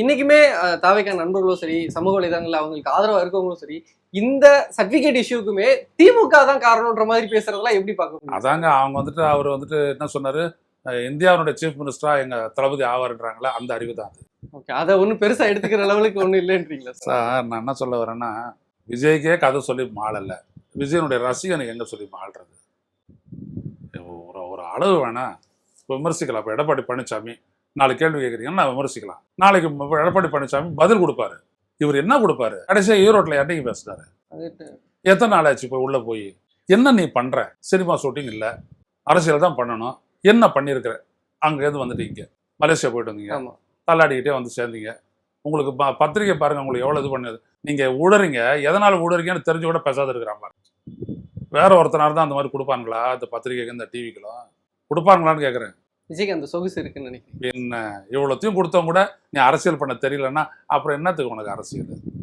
இன்னைக்குமே தாவேக்கா நண்பர்களும் சரி, சமூக வலைதளங்கள்ல அவங்களுக்கு ஆதரவா இருக்கவங்களும் சரி, இந்த சர்டிபிகேட் இஷ்யூக்குமே திமுக தான் காரணம்ன்ற மாதிரி பேசுறதெல்லாம் எப்படி பார்க்க முடியும்? அதாங்க அவங்க வந்துட்டு அவர் வந்துட்டு என்ன சொன்னாரு, இந்தியாவுடைய சீஃப் மினிஸ்டரா எங்க தளபதி ஆவாருன்றாங்களே அந்த அறிவு தான் அது. ஓகே. அத ஒண்ணும் பெருசா எடுத்துக்கிற லெவலுக்கு ஒண்ணும் இல்லைன்றீங்களா சார்? சார் நான் என்ன சொல்ல வரேன்னா, விஜய்க்கே கதை சொல்லி மாளல. விஜயனுடைய ரசிகனுக்கு எங்க சொல்லி மாள்றது? ஒரு ஒரு அளவு வேணா விமர்சிக்கலாம். இப்போ எடப்பாடி பழனிசாமி 4 கேள்வி கேட்குறீங்கன்னா நான் விமர்சிக்கலாம். நாளைக்கு எடப்பாடி பழனிசாமி பதில் கொடுப்பாரு. இவர் என்ன கொடுப்பாரு? கடைசியா ஈரோட்டில் என்னைக்கு பேசுறாரு? எத்தனை நாள் ஆச்சு இப்போ உள்ள போய்? என்ன நீ பண்ற? சினிமா ஷூட்டிங் இல்லை, அரசியல் தான் பண்ணணும். என்ன பண்ணியிருக்கிற? அங்கேருந்து வந்துட்டு இங்கே மலேசியா போயிட்டு வந்தீங்க, தள்ளாடிக்கிட்டே வந்து சேர்ந்தீங்க. உங்களுக்கு பத்திரிகை பாருங்க, உங்களுக்கு எவ்வளோ இது பண்ணுது. நீங்க ஊடுறீங்க, எதனால ஊடுறீங்கன்னு தெரிஞ்சு கூட பேசாத இருக்கிறாங்க. வேற ஒருத்தனார் தான் அந்த மாதிரி கொடுப்பாங்களா? அந்த பத்திரிகைக்கு இந்த டிவிக்கெல்லாம் கொடுப்பாங்களான்னு கேட்குறேன். விஜய்க்கு அந்த சொகுசு இருக்குன்னு நினைக்கிறேன். என்ன இவ்வளோத்தையும் கொடுத்தவங்க கூட நீ அரசியல் பண்ண தெரியலன்னா அப்புறம் என்னத்துக்கு உனக்கு அரசியல்?